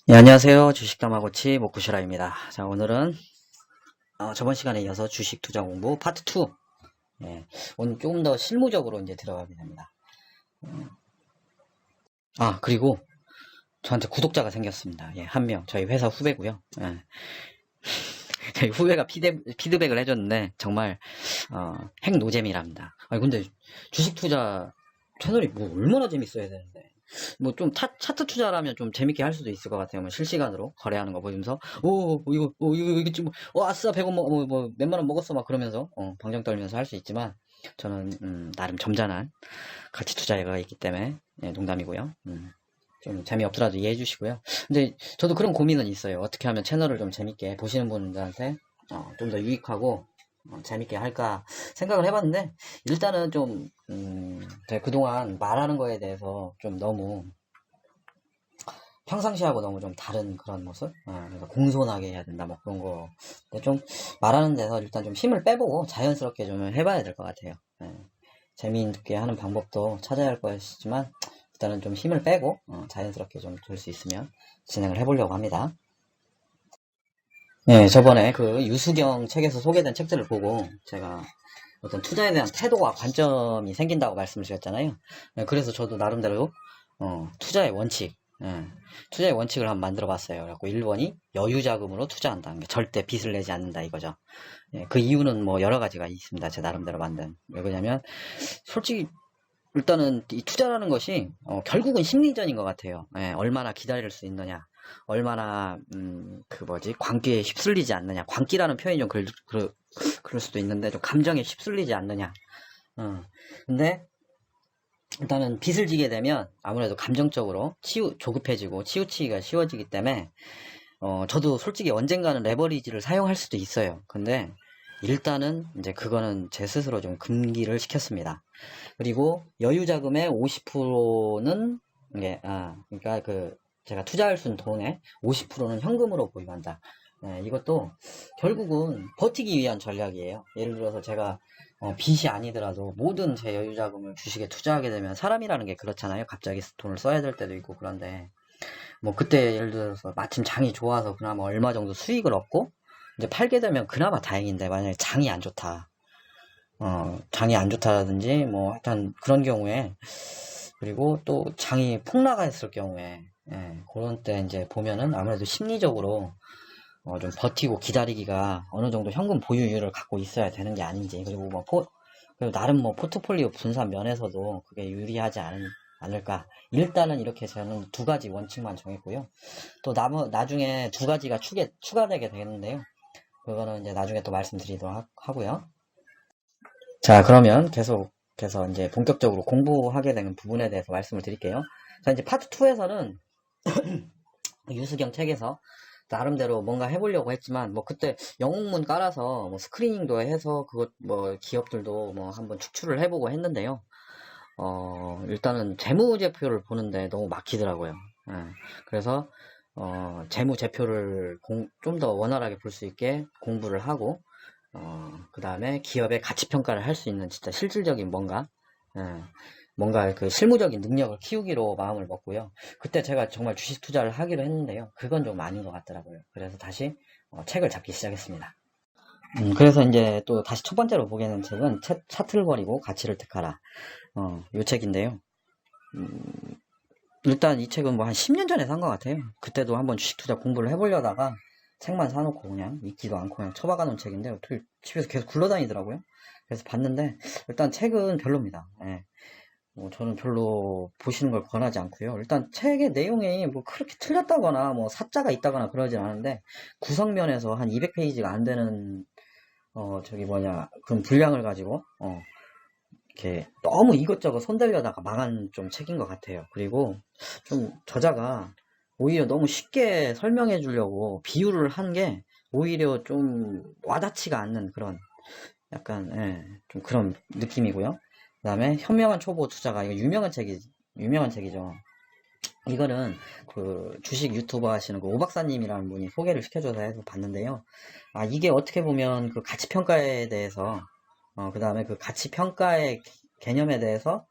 네, 안녕하세요. 주식 다마고치 모쿠시라입니다. 자, 오늘은 저번 시간에 이어서 주식 투자 공부 파트 2. 예, 오늘 조금 더 실무적으로 이제 들어가게 됩니다. 그리고 저한테 구독자가 생겼습니다. 예, 한 명. 저희 회사 후배고요. 예. 저희 후배가 피드백을 해줬는데 정말 핵 노잼이랍니다. 아니 근데 주식 투자 채널이 뭐 얼마나 재밌어야 되는데. 뭐 좀 차트 투자라면 좀 재밌게 할 수도 있을 것 같아요. 뭐 실시간으로 거래하는 거 보면서 이거 좀 아싸 100원 뭐 몇만 원 먹었어 막 그러면서 방정 떨면서 할 수 있지만 저는 나름 점잖은 가치 투자가 있기 때문에 농담이고요. 좀 재미없더라도 이해해 주시고요. 근데 저도 그런 고민은 있어요. 어떻게 하면 채널을 좀 재밌게 보시는 분들한테 좀 더 유익하고 재밌게 할까 생각을 해봤는데 일단은 좀 제가 그동안 말하는 거에 대해서 좀 너무 평상시하고 너무 좀 다른 그런 모습? 그러니까 공손하게 해야 된다, 뭐 그런 거. 근데 좀 말하는 데서 일단 좀 힘을 빼보고 자연스럽게 좀 해봐야 될 것 같아요. 재미있게 하는 방법도 찾아야 할 것이지만 일단은 좀 힘을 빼고 자연스럽게 좀 될 수 있으면 진행을 해보려고 합니다. 네, 저번에 그 유수경 책에서 소개된 책들을 보고 제가 어떤 투자에 대한 태도와 관점이 생긴다고 말씀을 드렸잖아요. 네, 그래서 저도 나름대로 투자의 원칙, 투자의 원칙을 한번 만들어 봤어요. 그래갖고 1번이 여유자금으로 투자한다. 절대 빚을 내지 않는다 이거죠. 그 이유는 뭐 여러 가지가 있습니다. 제 나름대로 만든. 왜 그러냐면 솔직히 일단은 이 투자라는 것이 결국은 심리전인 것 같아요. 얼마나 기다릴 수 있느냐, 얼마나 광기에 휩쓸리지 않느냐. 광기라는 표현이 좀 그럴 수도 있는데 좀 감정에 휩쓸리지 않느냐. 근데 일단은 빚을 지게 되면 아무래도 감정적으로 조급해지고 치우치기가 쉬워지기 때문에 저도 솔직히 언젠가는 레버리지를 사용할 수도 있어요. 근데 일단은 이제 그거는 제 스스로 좀 금기를 시켰습니다. 그리고 여유 자금의 50%는 그러니까 제가 투자할 수 있는 돈의 50%는 현금으로 보유한다. 이것도 결국은 버티기 위한 전략이에요. 예를 들어서 제가 빚이 아니더라도 모든 제 여유 자금을 주식에 투자하게 되면 사람이라는 게 그렇잖아요. 갑자기 돈을 써야 될 때도 있고 그런데 뭐 그때 예를 들어서 마침 장이 좋아서 그나마 얼마 정도 수익을 얻고 이제 팔게 되면 그나마 다행인데 만약에 장이 안 좋다. 장이 안 좋다라든지 뭐 하여튼 그런 경우에 그리고 또 장이 폭락했을 경우에 그런 때 이제 보면은 아무래도 심리적으로 좀 버티고 기다리기가 어느 정도 현금 보유율을 갖고 있어야 되는 게 아닌지 그리고 그리고 나름 뭐 포트폴리오 분산 면에서도 그게 유리하지 않을까. 일단은 이렇게 저는 두 가지 원칙만 정했고요. 또 나중에 두 가지가 추가되게 되겠는데요. 그거는 이제 나중에 또 말씀드리도록 하고요. 자, 그러면 계속해서 이제 본격적으로 공부하게 되는 부분에 대해서 말씀을 드릴게요. 자, 이제 파트 2에서는 유수경 책에서 나름대로 뭔가 해보려고 했지만, 뭐 그때 영웅문 깔아서 뭐 스크리닝도 해서 그것 뭐 기업들도 뭐 한번 추출을 해보고 했는데요. 일단은 재무제표를 보는데 너무 막히더라고요. 그래서 재무제표를 좀 더 원활하게 볼 수 있게 공부를 하고 그 다음에 기업의 가치평가를 할 수 있는 진짜 실질적인 뭔가 그 실무적인 능력을 키우기로 마음을 먹고요. 그때 제가 정말 주식 투자를 하기로 했는데요. 그건 좀 아닌 것 같더라고요. 그래서 다시 책을 잡기 시작했습니다. 그래서 이제 또 다시 첫 번째로 보게 된 책은 차트를 버리고 가치를 택하라. 요 책인데요. 일단 이 책은 뭐 한 10년 전에 산 것 같아요. 그때도 한번 주식 투자 공부를 해보려다가 책만 사놓고 그냥 읽지도 않고 그냥 처박아 놓은 책인데 어떻게 집에서 계속 굴러다니더라고요. 그래서 봤는데 일단 책은 별로입니다. 뭐 저는 별로 보시는 걸 권하지 않고요. 일단 책의 내용이 뭐 그렇게 틀렸다거나 뭐 사자가 있다거나 그러진 않은데 구성면에서 한 200페이지가 안 되는 그런 분량을 가지고 이렇게 너무 이것저것 손대려다가 망한 좀 책인 것 같아요. 그리고 좀 저자가 오히려 너무 쉽게 설명해 주려고 비유를 한 게 오히려 좀 와닿지가 않는 그런 약간 좀 그런 느낌이고요. 그 다음에 현명한 초보 투자가 이거 유명한 책이죠. 이거는 그 주식 유튜버 하시는 그 오박사님이라는 분이 소개를 시켜줘서 해서 봤는데요. 이게 어떻게 보면 그 가치평가에 대해서 그 다음에 그 가치평가의 개념에 대해서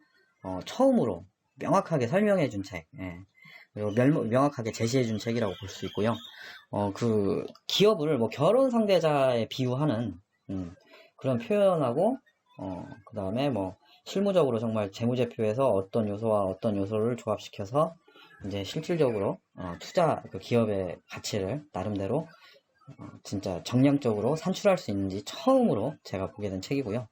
처음으로 명확하게 설명해 준 책. 명확하게 제시해준 책이라고 볼 수 있고요. 그 기업을 뭐 결혼 상대자에 비유하는 그런 표현하고 그 다음에 뭐 실무적으로 정말 재무제표에서 어떤 요소와 어떤 요소를 조합시켜서 이제 실질적으로 투자 그 기업의 가치를 나름대로 진짜 정량적으로 산출할 수 있는지 처음으로 제가 보게 된 책이고요.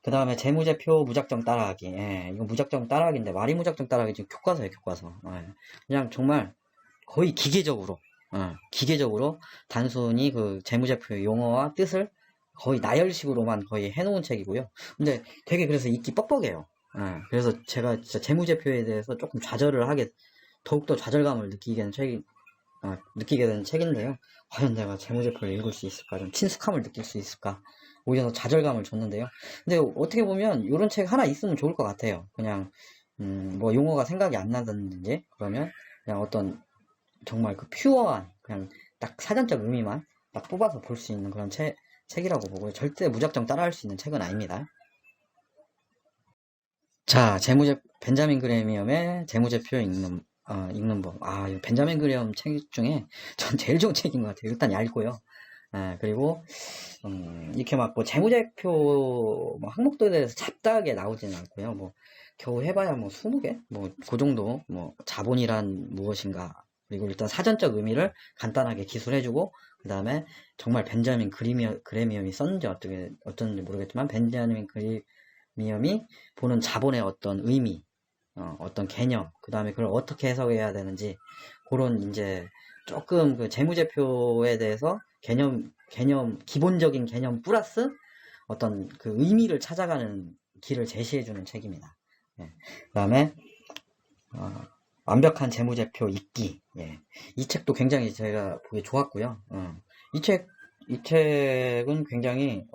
그 다음에 재무제표 무작정 따라하기. 예, 이거 무작정 따라하기인데 말이 무작정 따라하기 지금 교과서예요, 교과서. 예, 그냥 정말 거의 기계적으로 단순히 그 재무제표의 용어와 뜻을 거의 나열식으로만 거의 해놓은 책이고요. 근데 되게 그래서 읽기 뻑뻑해요. 예, 그래서 제가 진짜 재무제표에 대해서 조금 더욱더 좌절감을 느끼게 된 책인데요. 과연 내가 재무제표를 읽을 수 있을까? 좀 친숙함을 느낄 수 있을까? 오히려 더 좌절감을 줬는데요. 근데 어떻게 보면 이런 책 하나 있으면 좋을 것 같아요. 그냥 뭐 용어가 생각이 안 나든지 그러면 그냥 어떤 정말 그 퓨어한 그냥 딱 사전적 의미만 딱 뽑아서 볼 수 있는 그런 책이라고 보고요. 절대 무작정 따라할 수 있는 책은 아닙니다. 자, 벤자민 그레미엄의 재무제표 읽는 법. 이 벤자민 그레엄 책 중에 전 제일 좋은 책인 것 같아요. 일단 얇고요. 그리고 이렇게 막 뭐 재무제표 뭐 항목들에 대해서 잡다하게 나오지는 않고요. 뭐 겨우 해봐야 뭐 20개? 뭐 그 정도 뭐 자본이란 무엇인가, 그리고 일단 사전적 의미를 간단하게 기술해주고, 그 다음에 정말 벤자민 그레미엄이 썼는지 어쩐지 모르겠지만 벤자민 그레미엄이 보는 자본의 어떤 의미, 어떤 개념, 그 다음에 그걸 어떻게 해석해야 되는지, 그런 이제 조금 그 재무제표에 대해서 기본적인 개념 플러스 어떤 그 의미를 찾아가는 길을 제시해주는 책입니다. 예. 그 다음에 완벽한 재무제표 읽기. 예. 이 책도 굉장히 제가 보기 좋았고요. 이 책은 굉장히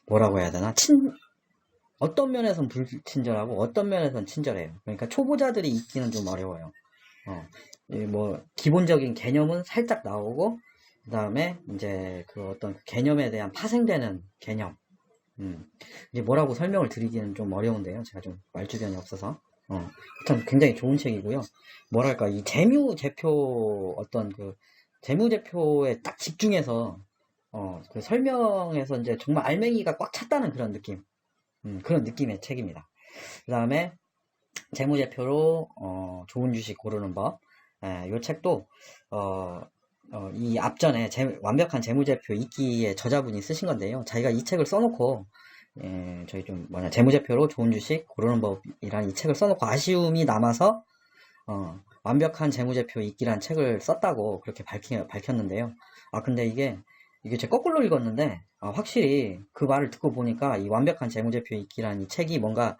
뭐라고 해야 되나, 어떤 면에서는 불친절하고 어떤 면에서는 친절해요. 그러니까 초보자들이 읽기는 좀 어려워요. 뭐 기본적인 개념은 살짝 나오고, 그 다음에 이제 그 어떤 개념에 대한 파생되는 개념, 이제 뭐라고 설명을 드리기는 좀 어려운데요. 제가 좀 말주변이 없어서. 일단 굉장히 좋은 책이고요. 뭐랄까, 이 어떤 그 재무제표에 딱 집중해서 그 설명에서 이제 정말 알맹이가 꽉 찼다는 그런 느낌, 그런 느낌의 책입니다. 그 다음에 재무제표로 좋은 주식 고르는 법. 이 책도 이 앞전에 완벽한 재무제표 읽기의 저자분이 쓰신 건데요. 자기가 이 책을 써놓고 저희 좀 재무제표로 좋은 주식 고르는 법이라는 이 책을 써놓고 아쉬움이 남아서 완벽한 재무제표 읽기라는 책을 썼다고 그렇게 밝혔는데요. 근데 이게 제가 거꾸로 읽었는데 확실히 그 말을 듣고 보니까 이 완벽한 재무제표 읽기라는 이 책이 뭔가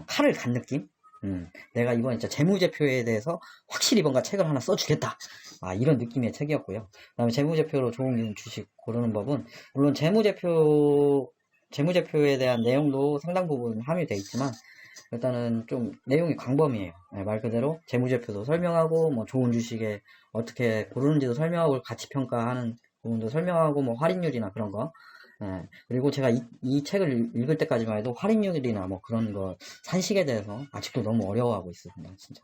칼을 간 느낌? 내가 이번에 진짜 재무제표에 대해서 확실히 뭔가 책을 하나 써주겠다, 이런 느낌의 책이었고요. 그 다음에 재무제표로 좋은 주식 고르는 법은 물론 재무제표에 대한 내용도 상당 부분 함유되어 있지만 일단은 좀 내용이 광범위해요. 말 그대로 재무제표도 설명하고 뭐 좋은 주식에 어떻게 고르는지도 설명하고 가치평가하는 부분도 설명하고 뭐 할인율이나 그런 거. 그리고 제가 이 책을 읽을 때까지만 해도 할인율이나 뭐 그런 거 산식에 대해서 아직도 너무 어려워하고 있습니다. 진짜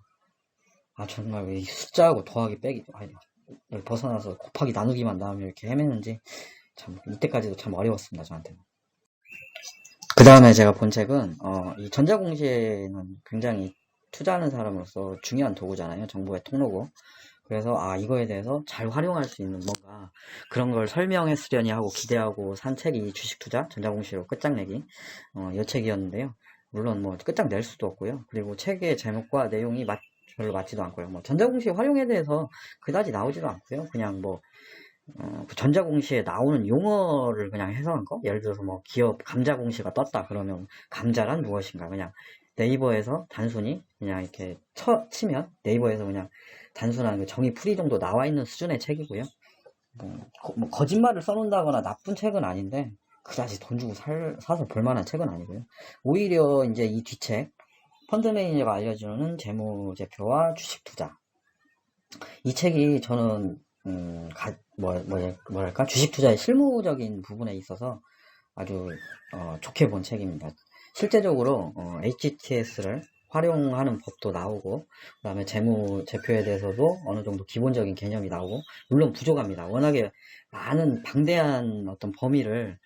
정말 왜 숫자하고 더하기 빼기 벗어나서 곱하기 나누기만 나오면 이렇게 헤매는지 참 이때까지도 참 어려웠습니다, 저한테는. 그 다음에 제가 본 책은 이 전자공시에는 굉장히 투자하는 사람으로서 중요한 도구잖아요. 정보의 통로고. 그래서 이거에 대해서 잘 활용할 수 있는 뭔가 그런 걸 설명했으려니 하고 기대하고 산 책이 주식투자 전자공시로 끝장내기, 이 책이었는데요. 물론 뭐 끝장낼 수도 없고요. 그리고 책의 제목과 내용이 별로 맞지도 않고요. 뭐 전자공시 활용에 대해서 그다지 나오지도 않고요. 그냥 뭐 그 전자공시에 나오는 용어를 그냥 해석한 거? 예를 들어서 뭐 기업 감자공시가 떴다 그러면 감자란 무엇인가, 그냥 네이버에서 단순히 그냥 이렇게 치면 네이버에서 그냥 단순한 그 정의 풀이 정도 나와 있는 수준의 책이고요. 뭐 거짓말을 써놓는다거나 나쁜 책은 아닌데 그다지 돈 주고 사서 볼만한 책은 아니고요. 오히려 이제 이 뒤책 펀드 매니저가 알려주는 재무제표와 주식투자, 이 책이 저는 뭐랄까, 주식투자의 실무적인 부분에 있어서 아주 좋게 본 책입니다. 실제적으로 HTS를 활용하는 법도 나오고, 그 다음에 재무제표에 대해서도 어느 정도 기본적인 개념이 나오고, 물론 부족합니다. 워낙에 많은 방대한 어떤 범위를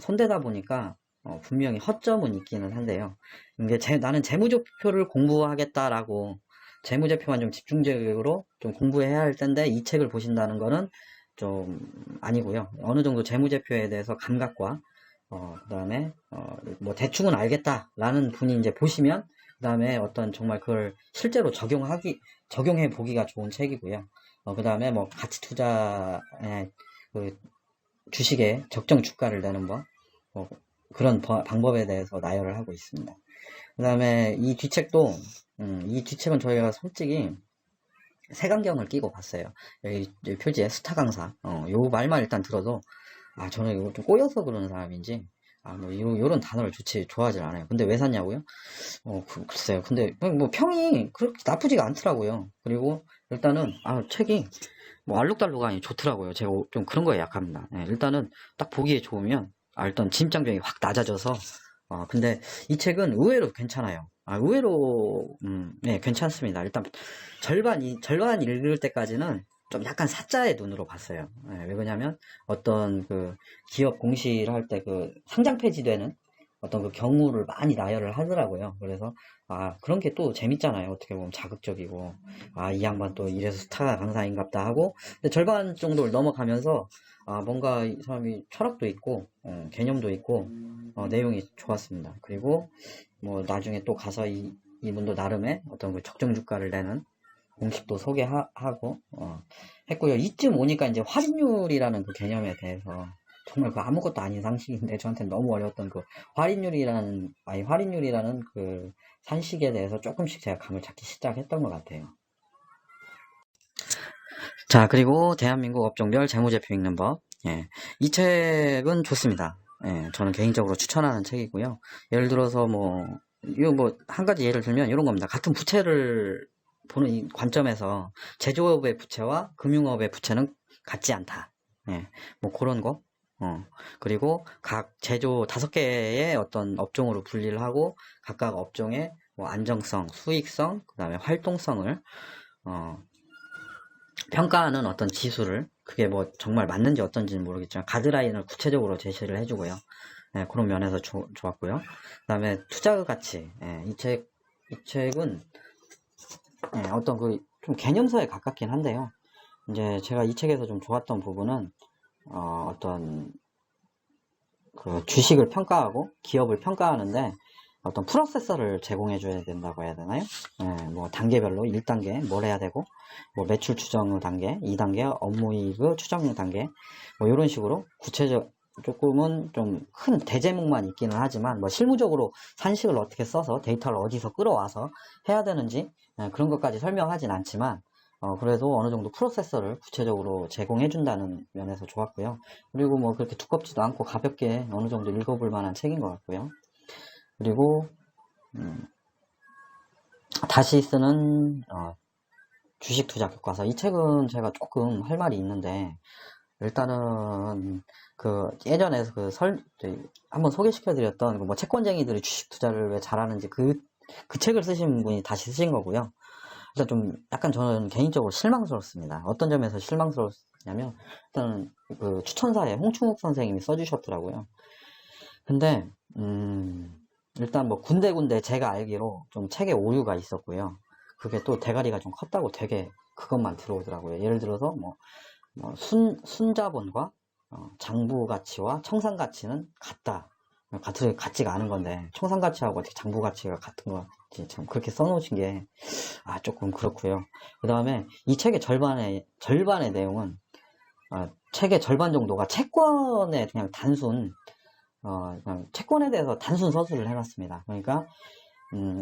손대다 보니까 분명히 허점은 있기는 한데요. 이게 나는 재무제표를 공부하겠다라고 재무제표만 좀 집중적으로 좀 공부해야 할 텐데 이 책을 보신다는 거는 좀 아니고요. 어느 정도 재무제표에 대해서 감각과 그 다음에 뭐 대충은 알겠다라는 분이 이제 보시면 그 다음에 어떤 정말 그걸 실제로 적용해 보기가 좋은 책이고요. 그 다음에 뭐 가치 투자에 그 주식에 적정 주가를 내는 법, 그런 방법에 대해서 나열을 하고 있습니다. 그 다음에 이 뒤책은 저희가 솔직히 색안경을 끼고 봤어요. 여기 표지에 스타 강사, 요 말만 일단 들어도, 저는 이거 좀 꼬여서 그러는 사람인지, 뭐, 요런 단어를 좋아하질 않아요. 근데 왜 샀냐고요? 글쎄요. 근데, 뭐, 평이 그렇게 나쁘지가 않더라고요. 그리고, 일단은, 책이, 뭐, 알록달록하니 좋더라고요. 제가 좀 그런 거에 약합니다. 네, 일단은, 딱 보기에 좋으면, 일단 진입장벽이 확 낮아져서, 근데 이 책은 의외로 괜찮아요. 의외로, 네, 괜찮습니다. 일단, 절반 읽을 때까지는 좀 약간 사자의 눈으로 봤어요. 네, 왜 그러냐면, 어떤 그 기업 공시를 할 때 그 상장 폐지되는 어떤 그 경우를 많이 나열을 하더라고요. 그래서, 그런 게 또 재밌잖아요. 어떻게 보면 자극적이고, 이 양반 또 이래서 스타 강사인갑다 하고, 근데 절반 정도를 넘어가면서, 뭔가 이 사람이 철학도 있고, 개념도 있고, 내용이 좋았습니다. 그리고, 뭐, 나중에 또 가서 이분도 나름의 어떤 그 적정 주가를 내는 공식도 소개하고, 했고요. 이쯤 오니까 이제 할인율이라는 그 개념에 대해서, 정말 그 아무것도 아닌 상식인데, 저한테는 너무 어려웠던 그 할인율이라는 그 산식에 대해서 조금씩 제가 감을 잡기 시작했던 것 같아요. 자, 그리고 대한민국 업종별 재무제표 읽는 법. 예. 이 책은 좋습니다. 예, 저는 개인적으로 추천하는 책이고요. 예를 들어서 한 가지 예를 들면 이런 겁니다. 같은 부채를 보는 이 관점에서 제조업의 부채와 금융업의 부채는 같지 않다. 예, 뭐 그런 거. 그리고 각 제조 5개의 어떤 업종으로 분리를 하고 각각 업종의 뭐 안정성, 수익성, 그 다음에 활동성을 평가하는 어떤 지수를, 그게 뭐 정말 맞는지 어떤지는 모르겠지만 가드라인을 구체적으로 제시를 해주고요. 네, 그런 면에서 좋았고요. 그 다음에 투자의 가치. 이 책은 어떤 그 좀 개념서에 가깝긴 한데요. 이제 제가 이 책에서 좀 좋았던 부분은 어떤 그 주식을 평가하고 기업을 평가하는데 어떤 프로세서를 제공해줘야 된다고 해야 되나요? 뭐 단계별로 1단계 뭘 해야 되고, 뭐 매출 추정 단계, 2단계 업무이익 추정 단계, 뭐 이런 식으로 구체적, 조금은 좀 큰 대제목만 있기는 하지만, 뭐 실무적으로 산식을 어떻게 써서 데이터를 어디서 끌어와서 해야 되는지 그런 것까지 설명하진 않지만, 그래도 어느 정도 프로세서를 구체적으로 제공해준다는 면에서 좋았고요. 그리고 뭐 그렇게 두껍지도 않고 가볍게 어느 정도 읽어볼 만한 책인 것 같고요. 그리고 다시 쓰는 주식 투자 교과서. 이 책은 제가 조금 할 말이 있는데, 일단은 그 예전에 한번 소개시켜드렸던 뭐 채권쟁이들이 주식 투자를 왜 잘하는지 그 책을 쓰신 분이 다시 쓰신 거고요. 일단 좀 약간 저는 개인적으로 실망스럽습니다. 어떤 점에서 실망스럽냐면, 일단 그 추천사에 홍충욱 선생님이 써주셨더라고요. 근데 일단 뭐 군데군데 제가 알기로 좀 책에 오류가 있었고요. 그게 또 대가리가 좀 컸다고 되게 그것만 들어오더라고요. 예를 들어서 순자본과 장부가치와 청산가치는 같지가 않은 건데, 청산가치하고 어떻게 장부가치가 같은 건지 참 그렇게 써놓으신 게 조금 그렇고요. 그 다음에 이 책의 절반의 내용은 책의 절반 정도가 채권의 그냥 그냥 채권에 대해서 단순 서술을 해놨습니다. 그러니까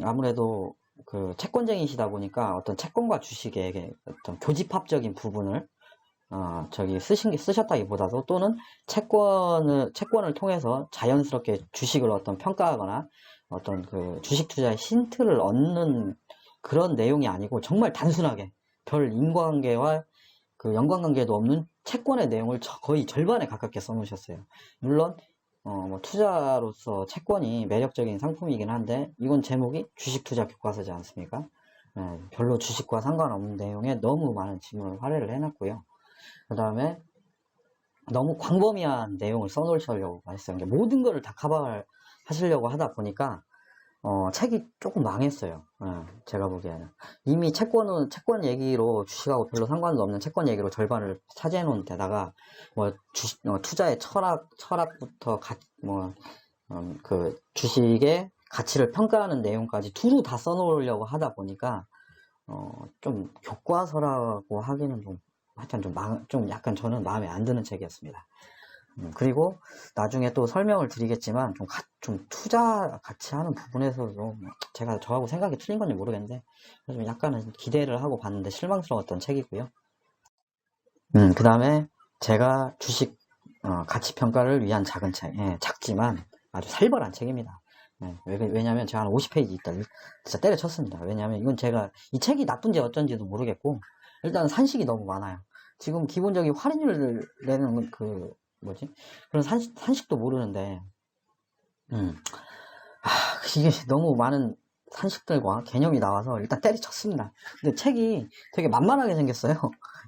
아무래도 그 채권쟁이시다 보니까 어떤 채권과 주식의 어떤 교집합적인 부분을 쓰셨다기보다도, 또는 채권을 통해서 자연스럽게 주식을 어떤 평가하거나 어떤 그 주식 투자의 힌트를 얻는 그런 내용이 아니고, 정말 단순하게 별 인과관계와 그 연관관계도 없는 채권의 내용을 거의 절반에 가깝게 써놓으셨어요. 물론 뭐 투자로서 채권이 매력적인 상품이긴 한데, 이건 제목이 주식 투자 교과서지 않습니까? 별로 주식과 상관없는 내용에 너무 많은 지문을 할애를 해놨고요. 그 다음에 너무 광범위한 내용을 써놓으시려고 했어요. 모든 거를 다 커버 하시려고 하다 보니까 책이 조금 망했어요. 제가 보기에는 이미 채권 얘기로, 주식하고 별로 상관도 없는 채권 얘기로 절반을 차지해 놓은 데다가 뭐 투자의 철학부터 그 주식의 가치를 평가하는 내용까지 두루 다 써놓으려고 하다 보니까 좀 교과서라고 하기는 하여튼 좀 약간 저는 마음에 안 드는 책이었습니다. 그리고 나중에 또 설명을 드리겠지만 좀 투자 같이 하는 부분에서도 제가 저하고 생각이 틀린 건지 모르겠는데 좀 약간은 기대를 하고 봤는데 실망스러웠던 책이고요. 그 다음에 제가 주식 가치 평가를 위한 작은 책, 작지만 아주 살벌한 책입니다. 왜냐면 제가 한 50페이지 있다 진짜 때려쳤습니다. 왜냐면 이건 제가 이 책이 나쁜지 어쩐지도 모르겠고, 일단 산식이 너무 많아요. 지금 기본적인 할인율을 내는 그런 산식도 모르는데, 이게 너무 많은 산식들과 개념이 나와서 일단 때려쳤습니다. 근데 책이 되게 만만하게 생겼어요.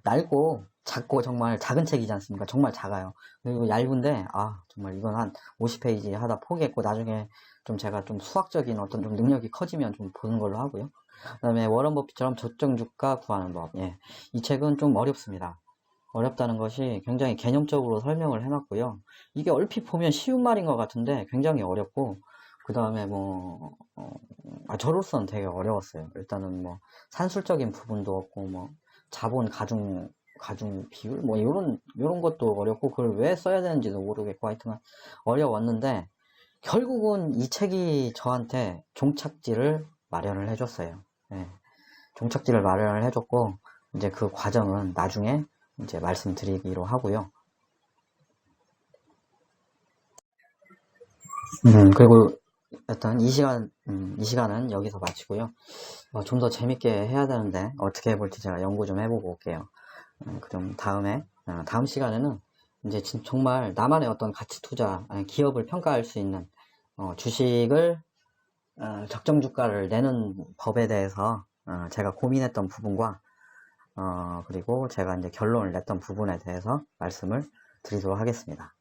얇고 작고 정말 작은 책이지 않습니까? 정말 작아요. 그리고 얇은데 정말 이건 한 50페이지 하다 포기했고, 나중에 좀 제가 좀 수학적인 어떤 좀 능력이 커지면 좀 보는 걸로 하고요. 그 다음에 워런 버핏처럼 저점주가 구하는 법. 이 책은 좀 어렵습니다. 어렵다는 것이 굉장히 개념적으로 설명을 해놨고요. 이게 얼핏 보면 쉬운 말인 것 같은데 굉장히 어렵고, 그 다음에 저로서는 되게 어려웠어요. 일단은 산술적인 부분도 없고, 자본 가중 비율 이런 것도 어렵고, 그걸 왜 써야 되는지도 모르겠고, 하여튼 어려웠는데 결국은 이 책이 저한테 종착지를 마련을 해줬어요. 종착지를 마련을 해줬고, 이제 그 과정은 나중에 이제 말씀드리기로 하고요. 그리고 일단 이 시간은 여기서 마치고요. 좀 더 재밌게 해야 되는데 어떻게 해볼지 제가 연구 좀 해보고 올게요. 그럼 다음 시간에는 이제 정말 나만의 어떤 가치 투자, 기업을 평가할 수 있는 주식을 적정 주가를 내는 법에 대해서 제가 고민했던 부분과 그리고 제가 이제 결론을 냈던 부분에 대해서 말씀을 드리도록 하겠습니다.